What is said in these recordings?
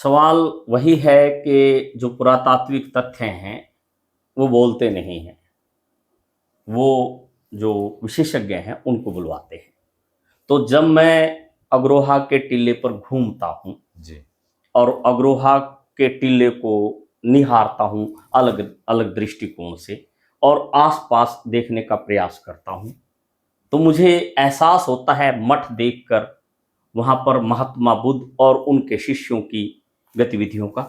सवाल वही है कि जो पुरातात्विक तथ्य हैं, वो बोलते नहीं हैं। वो जो विशेषज्ञ हैं, उनको बुलवाते हैं। तो जब मैं अग्रोहा के टीले पर घूमता हूँ जी। और अग्रोहा के टीले को निहारता हूँ अलग-अलग दृष्टिकोण से और आस-पास देखने का प्रयास करता हूँ, तो मुझे एहसास होता है मठ देखकर वहाँ पर महात्मा बुद्ध और उनके शिष्यों की गतिविधियों का।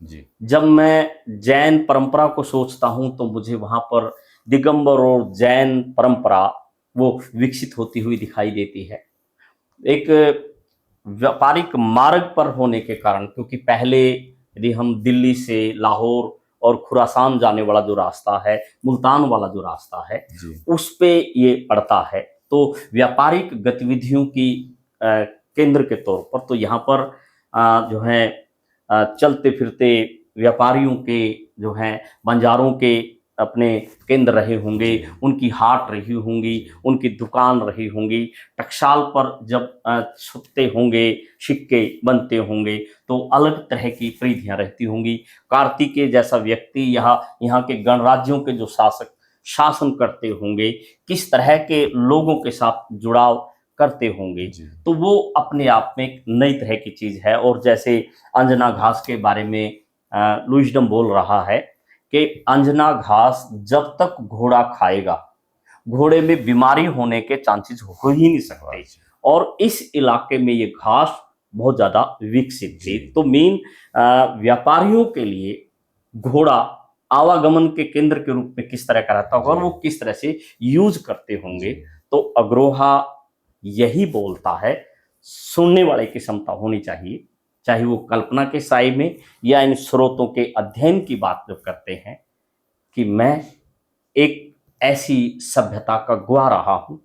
जी। जब मैं जैन परंपरा को सोचता हूँ तो मुझे वहाँ पर दिगंबर और जैन परंपरा वो विकसित होती हुई दिखाई देती है। एक व्यापारिक मार्ग पर होने के कारण, क्योंकि पहले यदि हम दिल्ली से लाहौर और खुरासान जाने वाला जो रास्ता है, मुल्तान वाला जो रास्ता है, जी। उस पे ये पड़ता है। तो व्यापारिक गतिविधियों की केंद्र के तौर पर तो यहाँ पर जो है चलते फिरते व्यापारियों के जो हैं बंजारों के अपने केंद्र रहे होंगे, जी। उनकी हाट रही होंगी, उनकी दुकान रही होंगी। टकसाल पर जब छुपते होंगे, सिक्के बनते होंगे, तो अलग तरह की परिधियाँ रहती होंगी। कार्तिकेय जैसा व्यक्ति यहाँ के गणराज्यों के जो शासक शासन करते होंगे, किस तरह के लोगों के साथ जुड़ाव करते होंगे, जी। तो वो अपने आप में एक नई तरह की चीज़ है। और जैसे अंजना घास के बारे में लुईसडम बोल रहा है कि अंजना घास जब तक घोड़ा खाएगा, घोड़े में बीमारी होने के चांसेस हो ही नहीं सकते। और इस इलाके में ये घास बहुत ज़्यादा विकसित थी। तो मेन व्यापारियों के लिए घोड़ा आवागमन के केंद्र के रूप में किस तरह का रहता होगा और वो किस तरह से यूज़ करते होंगे, तो अग्रोहा यही बोलता है। सुनने वाले की क्षमता होनी चाहिए, चाहे वो कल्पना के साए में या इन स्रोतों के अध्ययन की बात जब करते हैं, कि मैं एक ऐसी सभ्यता का गवाह रहा हूँ,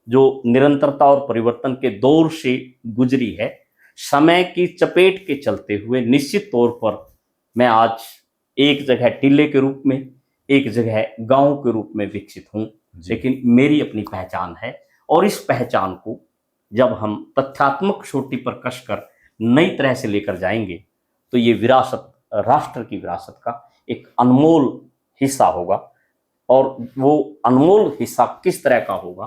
जो निरंतरता और परिवर्तन के दौर से गुजरी है। समय की चपेट के चलते हुए निश्चित तौर पर मैं आज एक जगह टीले के रूप में, एक जगह गाँव के रूप में विकसित हूँ, लेकिन मेरी अपनी पहचान है। और इस पहचान को जब हम तथ्यात्मक चोटी पर कसकर नई तरह से लेकर जाएँगे, तो ये विरासत राष्ट्र की विरासत का एक अनमोल हिस्सा होगा। और वो अनमोल हिस्सा किस तरह का होगा,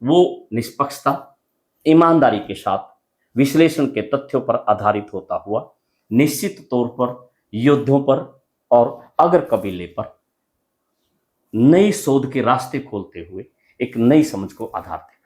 वो निष्पक्षता, ईमानदारी के साथ विश्लेषण के तथ्यों पर आधारित होता हुआ निश्चित तौर पर युद्धों पर और अगर कबीले पर नई शोध के रास्ते खोलते हुए एक नई समझ को आधार देगा।